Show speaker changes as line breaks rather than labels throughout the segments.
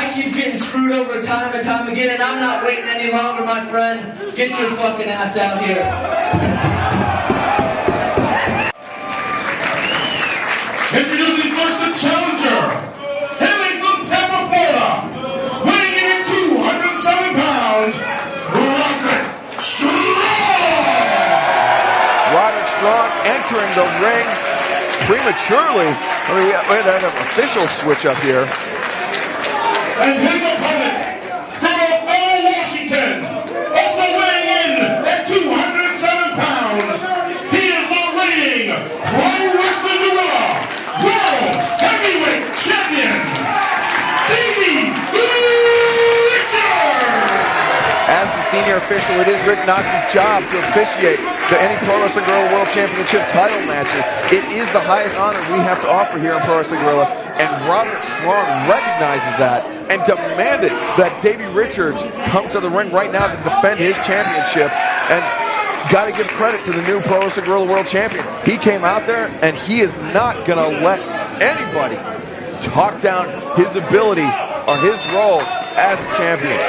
I keep getting screwed over time and time again, and I'm not waiting any longer, my friend. Get your fucking ass out here.
Introducing first the challenger, hailing from Tampa, Florida, weighing in at 207 pounds, Roderick Strong!
Roderick Strong entering the ring prematurely. I mean, we had an official switch up here.
And his opponent, from Ottawa, Washington, also weighing in at 207 pounds, he is the reigning Pro Wrestling Gorilla World Heavyweight Champion, Davey Richards!
As the senior official, it is Rick Knox's job to officiate any Pro Wrestling Gorilla World Championship title matches. It is the highest honor we have to offer here on Pro Wrestling Gorilla, and Roderick Strong recognizes that and demanded that Davey Richards come to the ring right now to defend his championship. And got to give credit to the new Pro Wrestling Gorilla World Champion. He came out there, and he is not going to let anybody talk down his ability or his role as a champion.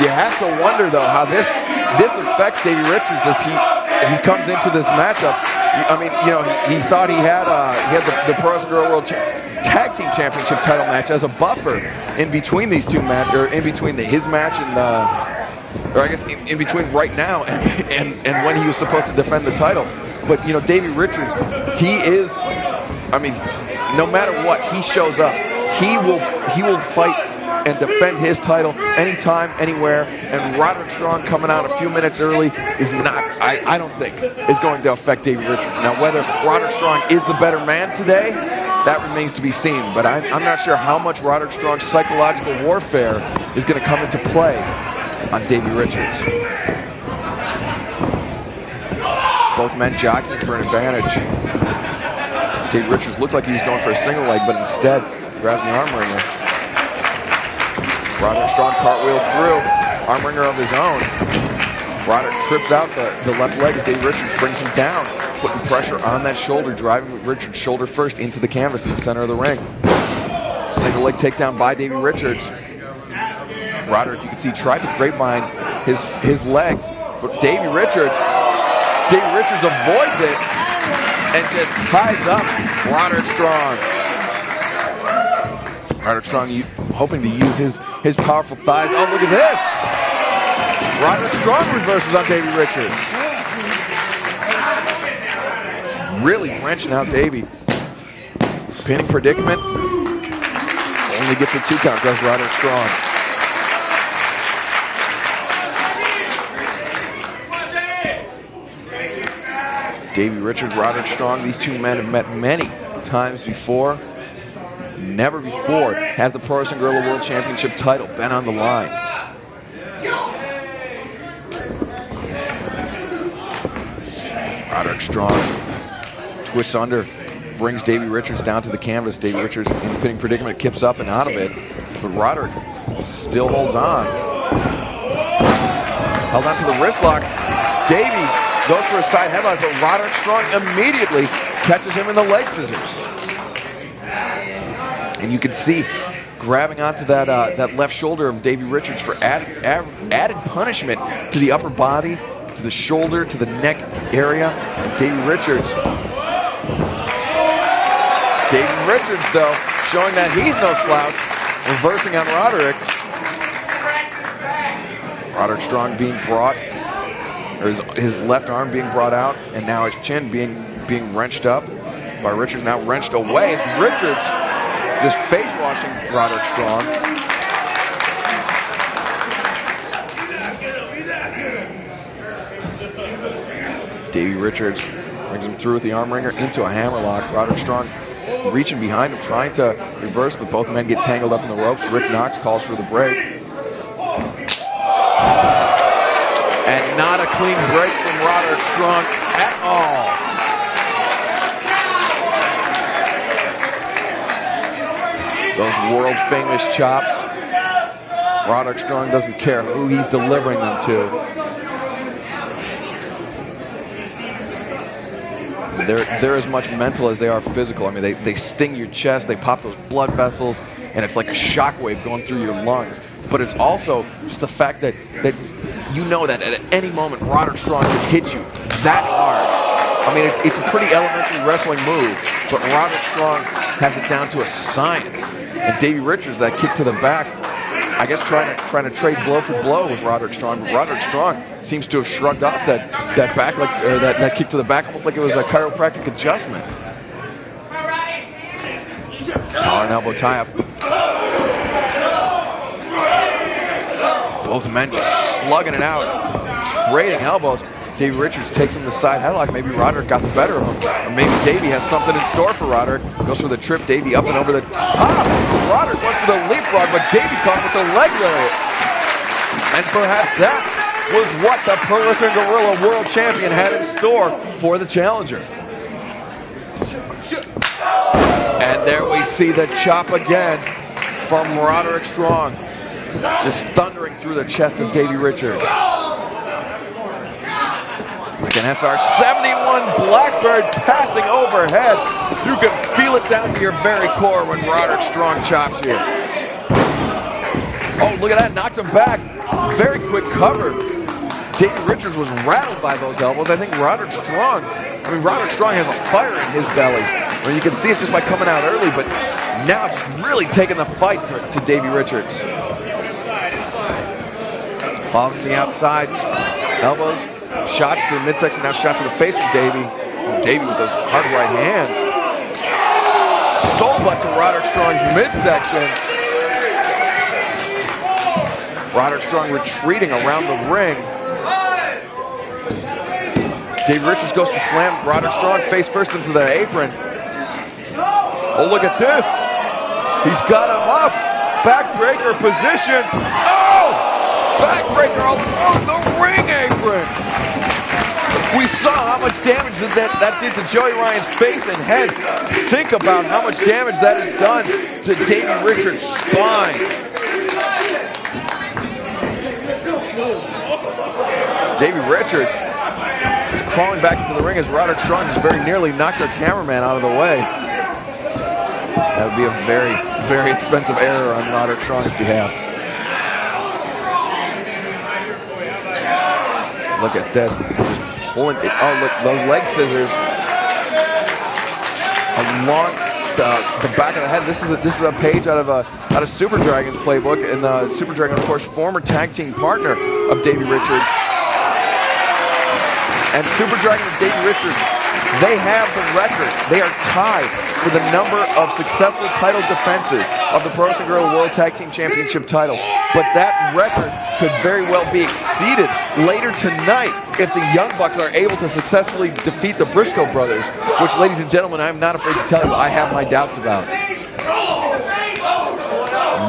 You have to wonder, though, how this affects Davey Richards as he comes into this matchup. I mean, you know, he thought he had the Pro Wrestling Gorilla World Tag Team Championship title match as a buffer in between these two matches, or in between his match and or I guess in between right now and when he was supposed to defend the title. But you know, Davey Richards, he is, I mean, no matter what, he shows up. He will fight and defend his title anytime, anywhere. And Roderick Strong coming out a few minutes early is not, I don't think, is going to affect Davey Richards. Now, whether Roderick Strong is the better man today, that remains to be seen. But I'm not sure how much Roderick Strong's psychological warfare is going to come into play on Davey Richards. Both men jockeying for an advantage. Davey Richards looked like he was going for a single leg, but instead grabs the arm wringer. Roderick Strong cartwheels through, arm wringer of his own. Roderick trips out the left leg as Davey Richards brings him down, putting pressure on that shoulder, driving Richards shoulder first into the canvas in the center of the ring. Single leg takedown by Davey Richards. Roderick, you can see, tried to grapevine his legs, but Davey Richards avoids it and just ties up Roderick Strong. Roderick Strong hoping to use his powerful thighs. Oh, look at this! Roderick Strong reverses on Davey Richards. Really wrenching out Davey. Pinning predicament. Only gets a 2 count, does Roderick Strong. Davey Richards, Roderick Strong, these two men have met many times before. Never before has the Pro Wrestling Gorilla World Championship title been on the line. Roderick Strong twists under, brings Davey Richards down to the canvas. Davey Richards in the pinning predicament, kips up and out of it, but Roderick still holds on. Held on to the wrist lock. Davey goes for a side headlock, but Roderick Strong immediately catches him in the leg scissors. And you can see grabbing onto that left shoulder of Davey Richards for added punishment to the upper body, to the shoulder, to the neck area. And Davey Richards, though, showing that he's no slouch, reversing on Roderick. Roderick Strong being brought, or his left arm being brought out, and now his chin being wrenched up by Richards, now wrenched away. Richards just face washing Roderick Strong. Davey Richards brings him through with the arm wringer into a hammerlock. Roderick Strong reaching behind him, trying to reverse, but both men get tangled up in the ropes. Rick Knox calls for the break. And not a clean break from Roderick Strong at all. Those world-famous chops. Roderick Strong doesn't care who he's delivering them to. they're as much mental as they are physical. I mean, they sting your chest, they pop those blood vessels, and it's like a shockwave going through your lungs. But it's also just the fact that you know that at any moment Roderick Strong can hit you that hard. I mean, it's a pretty elementary wrestling move, but Roderick Strong has it down to a science. And Davey Richards, that kick to the back, I guess trying to trade blow for blow with Roderick Strong. But Roderick Strong seems to have shrugged off that back, like, or that kick to the back, almost like it was a chiropractic adjustment. Collar and elbow tie up. Both men just slugging it out, trading elbows. Davey Richards takes him to the side headlock. Maybe Roderick got the better of him. Or maybe Davey has something in store for Roderick. Goes for the trip. Davey up and over the top. Roderick went for the leapfrog, but Davey caught with the leg lariat. And perhaps that was what the Pro Wrestling Guerrilla World Champion had in store for the challenger. And there we see the chop again from Roderick Strong. Just thundering through the chest of Davey Richards. Like an SR-71 Blackbird passing overhead. You can feel it down to your very core when Roderick Strong chops you. Oh, look at that, knocked him back. Very quick cover. Davey Richards was rattled by those elbows. I think Roderick Strong has a fire in his belly. I mean, you can see it's just by coming out early, but now just really taking the fight to Davey Richards. Following the outside, elbows. Shots to the midsection, now shot to the face from Davey. Davey with those hard right hands. Soul butt to Roderick Strong's midsection. Roderick Strong retreating around the ring. Davey Richards goes to slam Roderick Strong face first into the apron. Oh, look at this. He's got him up. Backbreaker position. Oh! Backbreaker along the ring apron. We saw how much damage that did to Joey Ryan's face and head. Think about how much damage that has done to Davey Richards' spine. Davey Richards is crawling back into the ring as Roderick Strong just very nearly knocked our cameraman out of the way. That would be a very, very expensive error on Roderick Strong's behalf. Look at this. Just pulling it. Oh, look, those leg scissors along the back of the head. This is a page out of Super Dragon's playbook, and the Super Dragon, of course, former tag team partner of Davey Richards. And Super Dragon and Davey Richards, they have the record. They are tied for the number of successful title defenses of the Pro Wrestling Guerrilla World Tag Team Championship title. But that record could very well be exceeded later tonight if the Young Bucks are able to successfully defeat the Briscoe brothers, which, ladies and gentlemen, I'm not afraid to tell you, I have my doubts about.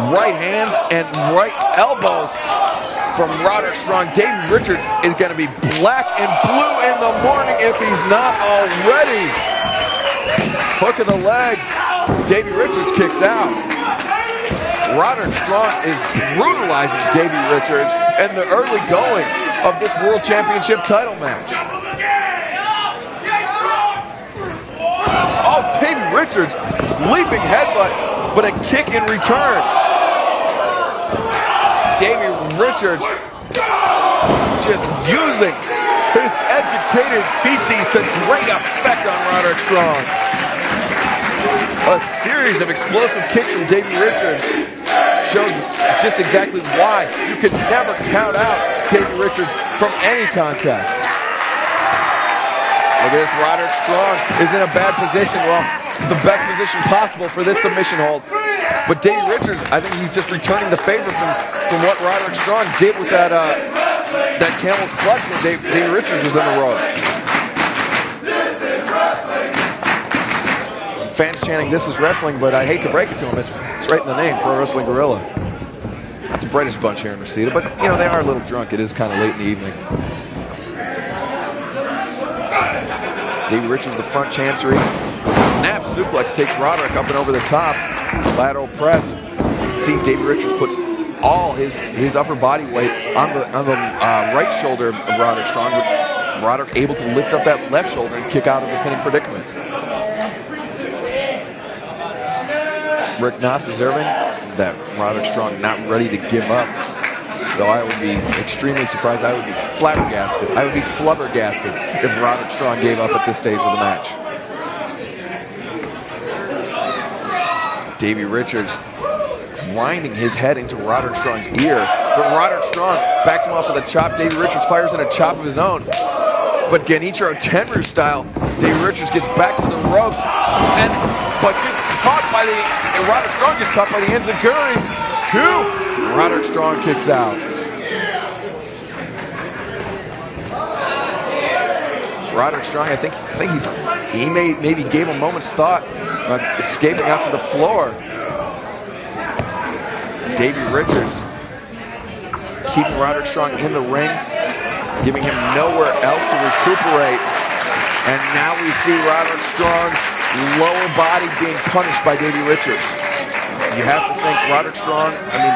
Right hands and right elbows from Roderick Strong. Davey Richards is going to be black and blue in the morning if he's not already. Hook of the leg. Davey Richards kicks out. Roderick Strong is brutalizing Davey Richards in the early going of this World Championship title match. Oh, Davey Richards leaping headbutt, but a kick in return. Davey Richards just using his educated feetsies to great effect on Roderick Strong. A series of explosive kicks from Davey Richards shows just exactly why you can never count out Davey Richards from any contest. Look at this, Roderick Strong is in a bad position. Well, the best position possible for this submission hold. But Davey Richards, I think he's just returning the favor from what Roderick Strong did with that camel clutch when Davey Richards was in the rope. Fans chanting, "This is wrestling," but I hate to break it to them, it's right in the name, Pro Wrestling Guerrilla. Not the brightest bunch here in Reseda, but you know, they are a little drunk. It is kind of late in the evening. Davey Richards, the front chancery. Snap suplex takes Roderick up and over the top. Lateral press. See, Davey Richards puts all his upper body weight on the right shoulder of Roderick Strong. Roderick able to lift up that left shoulder and kick out of the pinning predicament. Rick not deserving that Roderick Strong not ready to give up. Though I would be extremely surprised. I would be flabbergasted. I would be flubbergasted if Roderick Strong gave up at this stage of the match. Davey Richards grinding his head into Roderick Strong's ear. But Roderick Strong backs him off with a chop. Davey Richards fires in a chop of his own. But Genichiro Tenryu style, Davey Richards gets back to the ropes but gets caught by and Roderick Strong gets caught by the enziguri. Roderick Strong kicks out. Roderick Strong, I think he maybe gave a moment's thought about escaping out to the floor. Davey Richards keeping Roderick Strong in the ring, giving him nowhere else to recuperate. And now we see Roderick Strong's lower body being punished by Davey Richards. You have to think Roderick Strong, I mean,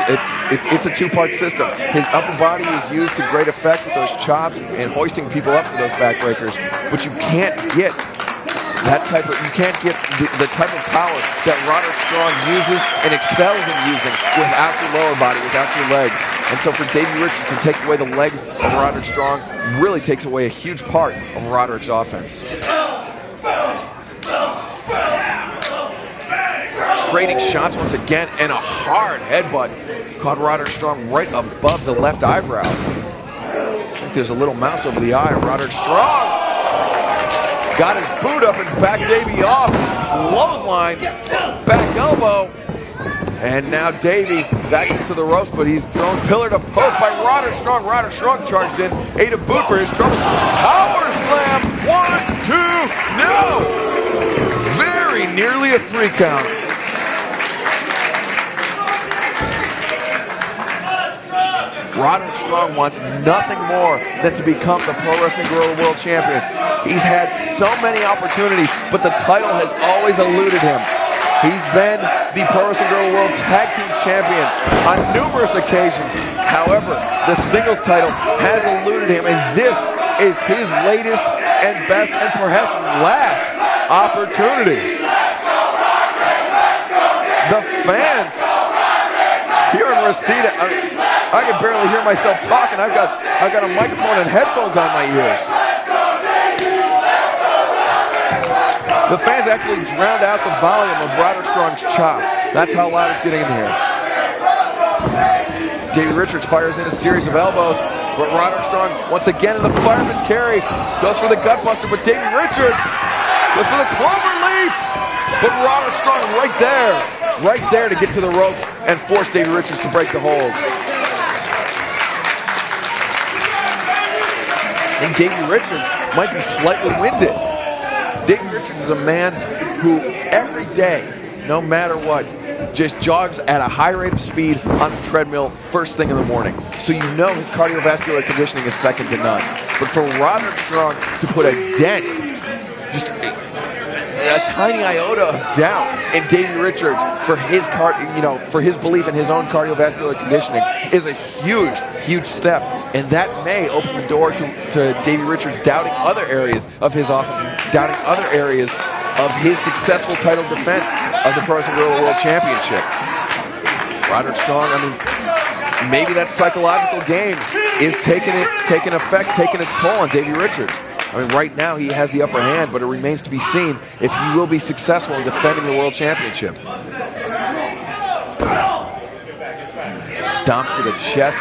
it's a two-part system. His upper body is used to great effect with those chops and hoisting people up for those backbreakers, but you can't get the type of power that Roderick Strong uses and excels in using without your lower body, without your legs. And so for Davey Richards to take away the legs of Roderick Strong really takes away a huge part of Roderick's offense. Trading shots once again, and a hard headbutt caught Roderick Strong right above the left eyebrow. I think there's a little mouse over the eye. Roderick Strong got his boot up and backed Davey off. Clothesline, back elbow. And now Davey backs into the ropes, but he's thrown pillar to post by Roderick Strong. Roderick Strong charged in, ate a boot for his trouble. Power slam, 1, 2, no! Very nearly a 3 count. Roderick Strong wants nothing more than to become the Pro Wrestling Guerrilla World Champion. He's had so many opportunities, but the title has always eluded him. He's been the Pro Wrestling Guerrilla World Tag Team Champion on numerous occasions. However, the singles title has eluded him, and this is his latest and best and perhaps last opportunity. The fans here in Reseda, I can barely hear myself talking. I've got a microphone and headphones on my ears. The fans actually drowned out the volume of Roderick Strong's chop. That's how loud it's getting in here. Davey Richards fires in a series of elbows, but Roderick Strong once again in the fireman's carry goes for the gutbuster, but Davey Richards goes for the clover leaf. But Roderick Strong right there to get to the ropes and force Davey Richards to break the hold. And Davey Richards might be slightly winded. Davey Richards is a man who every day, no matter what, just jogs at a high rate of speed on the treadmill first thing in the morning. So you know his cardiovascular conditioning is second to none. But for Roderick Strong to put a dent, just a tiny iota of doubt in Davey Richards for his belief in his own cardiovascular conditioning is a huge, huge step. And that may open the door to Davey Richards doubting other areas of his offense, doubting other areas of his successful title defense of the Pro Wrestling Guerrilla World Championship. Roderick Strong, I mean, maybe that psychological game is taking effect, taking its toll on Davey Richards. I mean, right now he has the upper hand, but it remains to be seen if he will be successful in defending the World Championship. Stomped to the chest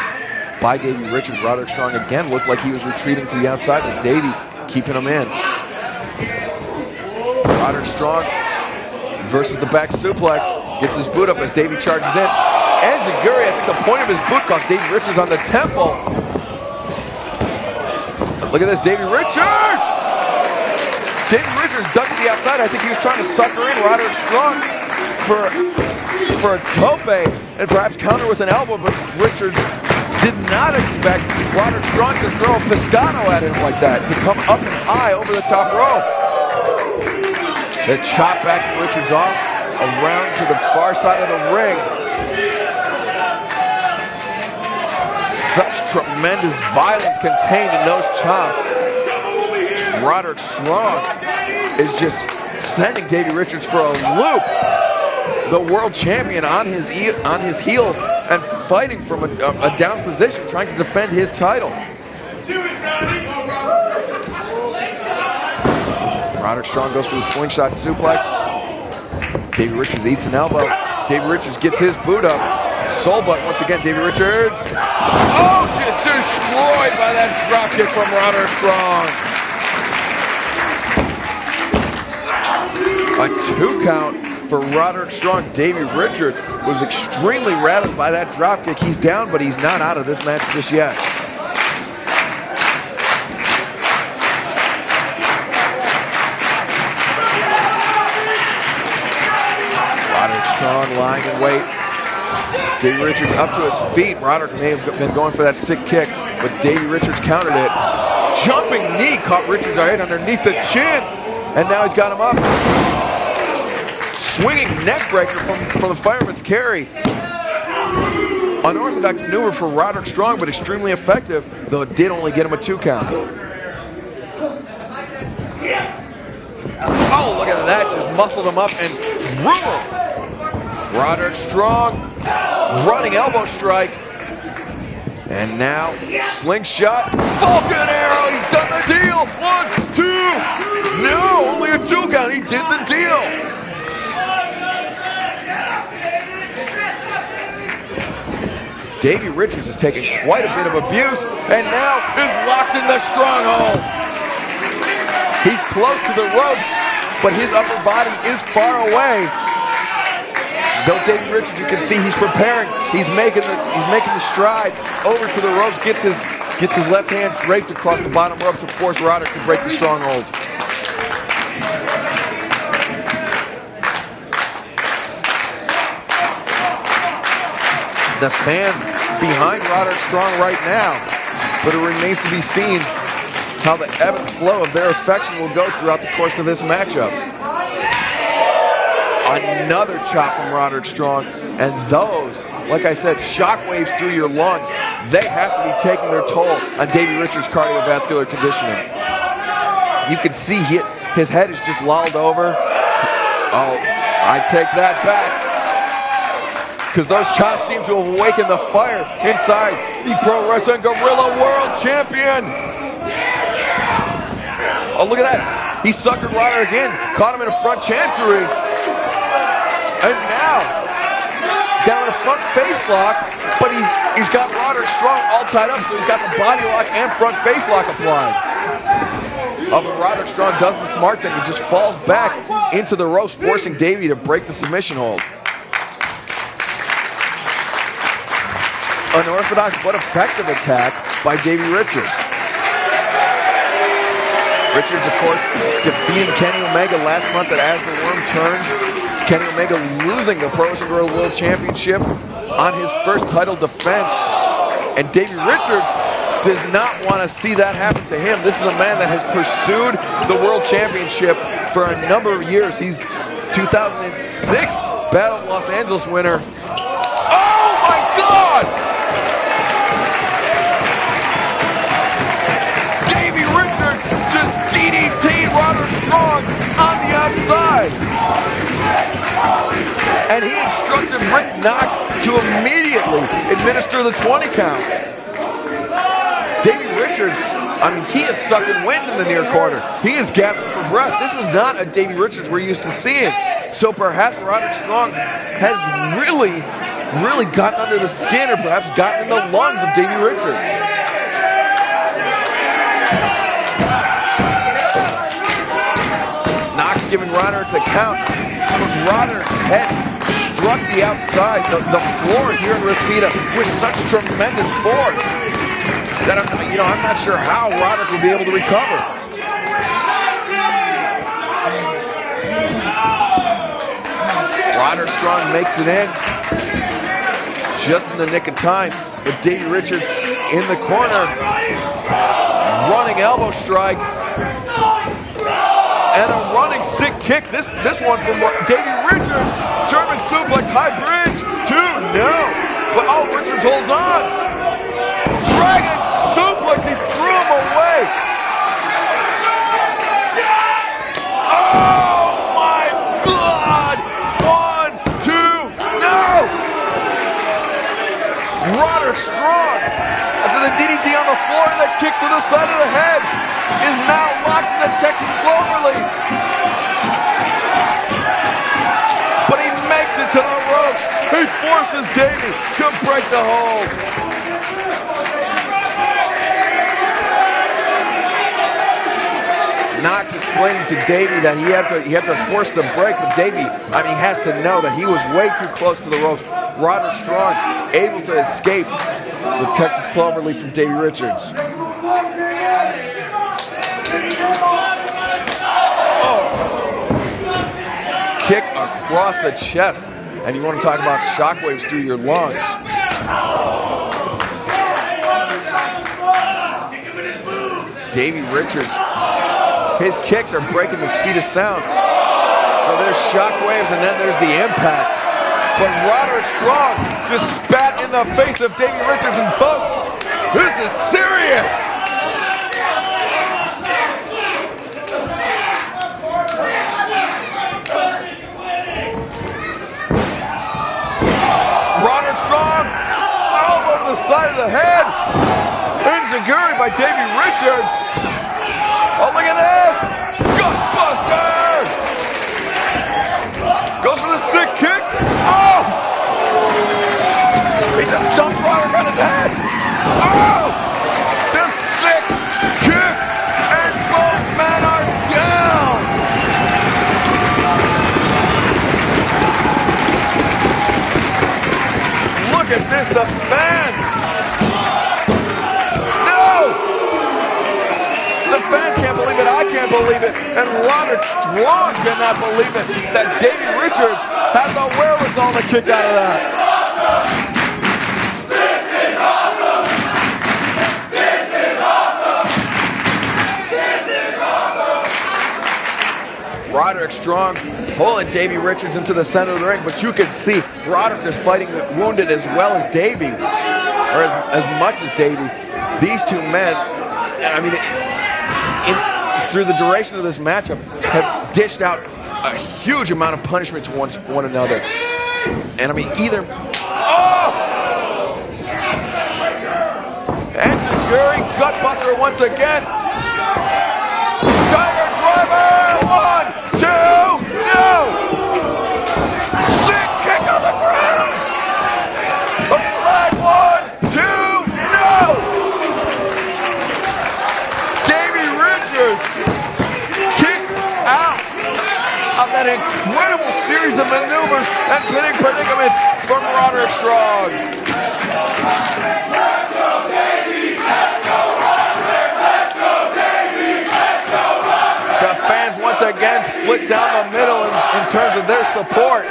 by Davey Richards. Roderick Strong again looked like he was retreating to the outside, but Davey keeping him in. Roderick Strong versus the back suplex. Gets his boot up as Davey charges in. Enziguri, I think the point of his boot caught Davey Richards on the temple. Look at this, Davey Richards! Davey Richards ducked to the outside. I think he was trying to sucker in Roderick Strong for a tope and perhaps counter with an elbow, but Richards did not expect Roderick Strong to throw a Piscano at him like that, to come up and high over the top rope. The chop back Richards off, around to the far side of the ring. Such tremendous violence contained in those chops. Roderick Strong is just sending Davey Richards for a loop. The world champion on his heels and fighting from a down position, trying to defend his title. Roderick Strong goes for the slingshot suplex. Davey Richards eats an elbow. Davey Richards gets his boot up. Soul butt once again, Davey Richards. Oh, just destroyed by that dropkick from Roderick Strong. A 2 count for Roderick Strong. Davey Richards was extremely rattled by that dropkick. He's down, but he's not out of this match just yet. Roderick Strong lying in wait. Davey Richards up to his feet. Roderick may have been going for that sick kick, but Davey Richards countered it. Jumping knee caught Richards right underneath the chin, and now he's got him up. Swinging neck breaker from the fireman's carry. Unorthodox maneuver for Roderick Strong, but extremely effective, though it did only get him a 2 count. Oh, look at that, just muscled him up and threw him. Roderick Strong, running elbow strike. And now, slingshot, Falcon Arrow, he's done the deal. 1, 2, no, only a 2 count, he did the deal. Davey Richards is taking quite a bit of abuse, and now is locked in the stronghold. He's close to the ropes, but his upper body is far away. Though Davey Richards, you can see he's preparing. He's making the stride over to the ropes. Gets his left hand draped across the bottom rope to force Roderick to break the stronghold. The fans behind Roderick Strong right now, but it remains to be seen how the ebb and flow of their affection will go throughout the course of this matchup. Another chop from Roderick Strong, and those, like I said, shockwaves through your lungs, they have to be taking their toll on Davey Richards' cardiovascular conditioning. You can see his head is just lolled over. Oh, I take that back, because those chops seem to have awakened the fire inside the Pro Wrestling Guerrilla World Champion. Oh, look at that. He suckered Roderick in, caught him in a front chancery. And now, down in a front face lock, but he's got Roderick Strong all tied up, so he's got the body lock and front face lock applied. Oh, but Roderick Strong does the smart thing. He just falls back into the ropes, forcing Davey to break the submission hold. Unorthodox but effective attack by Davey Richards. Richards, of course, defeating Kenny Omega last month at As the Worm Turns. Kenny Omega losing the Pro Wrestling Guerrilla World Championship on his first title defense. And Davey Richards does not want to see that happen to him. This is a man that has pursued the World Championship for a number of years. He's 2006 Battle of Los Angeles winner. Oh my God! Davey Richards just DDT'd Roderick Strong on the outside. And he instructed Rick Knox to immediately administer the 20 count. Davey Richards, I mean, he is sucking wind in the near corner. He is gasping for breath. This is not a Davey Richards we're used to seeing. So perhaps Roderick Strong has really gotten under the skin, or perhaps gotten in the lungs of Davey Richards. Knox giving Roderick the count. Roderick's head struck the outside, the floor here in Reseda with such tremendous force that I'm not sure how Roderick will be able to recover. Roderick Strong makes it in just in the nick of time, with Davey Richards in the corner, running elbow strike. And a running sick kick. This one from Davey Richards. German suplex, high bridge. 2, no. But Richards holds on. Dragon suplex, he threw him away. with a DDT on the floor and a kick to the side of the head. Is now locked in the Texas Cloverleaf. But he makes it to the rope. He forces Davey to break the hold. Knox explaining to Davey that he had to force the break, but Davey, he has to know that he was way too close to the ropes. Roderick Strong able to escape the Texas Cloverleaf from Davey Richards. Oh. Kick across the chest, and you want to talk about shockwaves through your lungs. Davey Richards, his kicks are breaking the speed of sound. So there's shockwaves and then there's the impact. But Roderick Strong just spat in the face of Davey Richards, and folks, this is serious! Roderick Strong, elbow to the side of the head. Enziguri by Davey Richards. Oh, look at this! Gutbuster! Goes for the sick kick. Oh! He just dumped Roderick on his head. Oh! The sick kick, and both men are down. Look at this, the fans. Fans can't believe it, I can't believe it, and Roderick Strong cannot believe it that Davey Richards has the wherewithal to kick out of that.
This is awesome! This is awesome! This is awesome!
Roderick Strong pulling Davey Richards into the center of the ring, but you can see Roderick is fighting wounded as well as Davey, or as much as Davey. These two men, through the duration of this matchup, have dished out a huge amount of punishment to one another. And either... Oh! Enziguri, gutbuster once again. Tiger driver! 1, 2, no! Sick kick on the ground! Hook the leg, 1, 2, no! Davey Richards out of that incredible series of maneuvers and pinning predicaments from Roderick Strong.
Let's go, Davey! Let's go, Roderick! Let's go, Davey! Let's go, Roderick!
The fans once again split down the middle in terms of their support.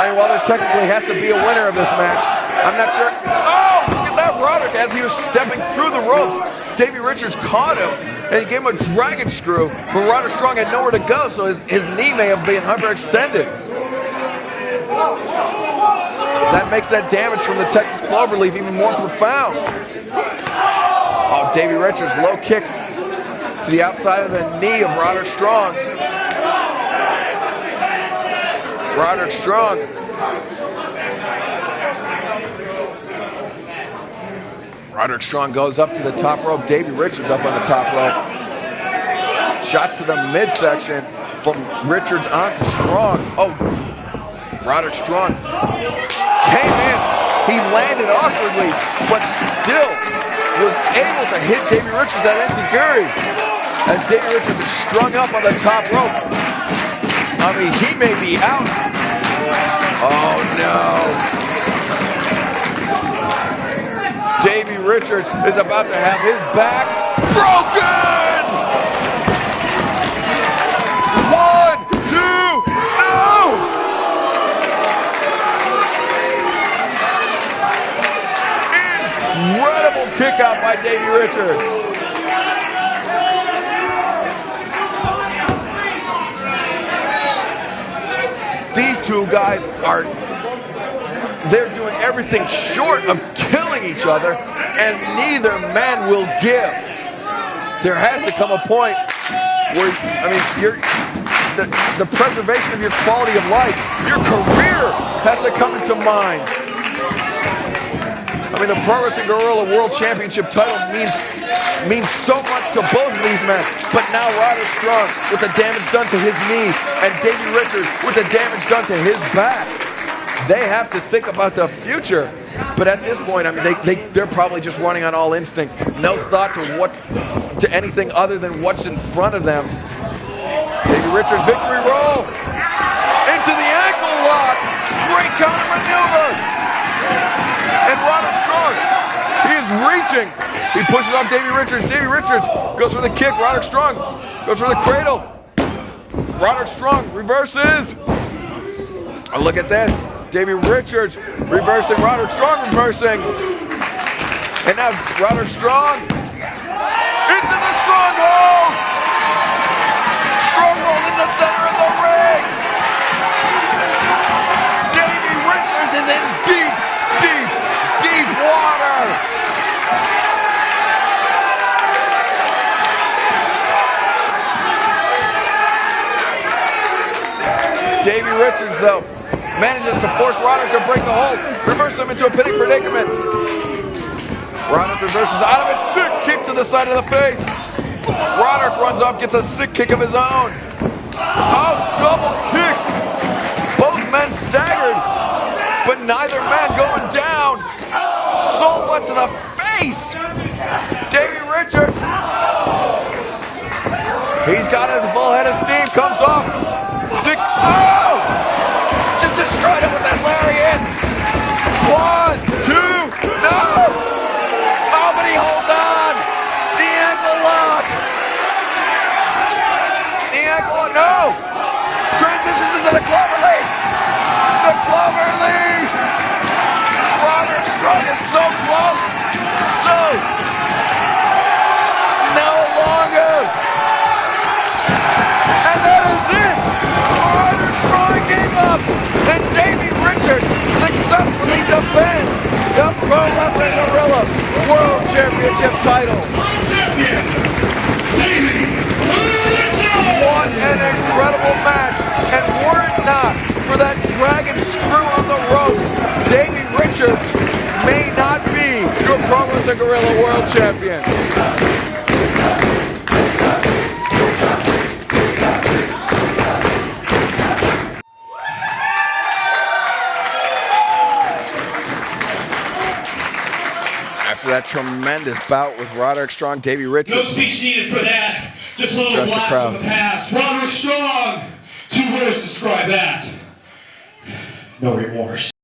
While there technically has to be a winner of this match, I'm not sure. Oh, look at that Roderick as he was stepping through the rope. Davey Richards caught him, and he gave him a dragon screw, but Roderick Strong had nowhere to go, so his knee may have been hyperextended. That makes that damage from the Texas Cloverleaf even more profound. Oh, Davey Richards, low kick to the outside of the knee of Roderick Strong. Roderick Strong. Roderick Strong goes up to the top rope. Davey Richards up on the top rope. Shots to the midsection from Richards onto Strong. Oh, Roderick Strong came in. He landed awkwardly, but still was able to hit Davey Richards at enziguri. As Davey Richards is strung up on the top rope. He may be out. Oh, no. Davey Richards is about to have his back broken! 1, 2, no! Incredible kick out by Davey Richards. These two guys they're doing everything short of killing each other, and neither man will give. There has to come a point where, the preservation of your quality of life, your career has to come into mind. I mean, the Pro Wrestling Guerrilla World Championship title means so much to both of these men. But now Roderick Strong with the damage done to his knee, and Davey Richards with the damage done to his back. They have to think about the future. But at this point, I mean, they're probably just running on all instinct. No thought to anything other than what's in front of them. Davey Richards, victory roll. Into the ankle lock. Great counter maneuver. And Roderick Strong, he is reaching. He pushes off Davey Richards. Davey Richards goes for the kick. Roderick Strong goes for the cradle. Roderick Strong reverses. Oh, look at this. Davey Richards reversing. Roderick Strong reversing. And now Roderick Strong into the stronghold. Stronghold in the center of the ring. Davey Richards is in deep water. Davey Richards, though, manages to force Roderick to break the hold, reverse him into a pinning predicament. Roderick reverses out of it, sick kick to the side of the face. Roderick runs off, gets a sick kick of his own. Oh, double kicks. Both men staggered, but neither man going down. Soul blood to the face. Davey Richards. He's got his full head of steam, comes off. Sick. Oh! Just destroyed him with that lariat. 1, 2, no! Oh, but he holds on. The ankle lock. The ankle lock, no! Transitions into the cloverleaf. The cloverleaf. Roderick Strong is so close. So no longer. And that is it. Roderick Strong gave up. And Davey Richards successfully defends the Pro Wrestling Guerrilla World Championship title.
Champion, Davey Richards.
What an incredible match. And were it not for that dragon screw on the ropes, Davey Richards may not be your Pro Wrestling Guerrilla World Champion. After that tremendous bout with Roderick Strong, Davey Richards.
No speech needed for that. Just a little blast from the past. Roderick Strong. 2 words describe that. No remorse.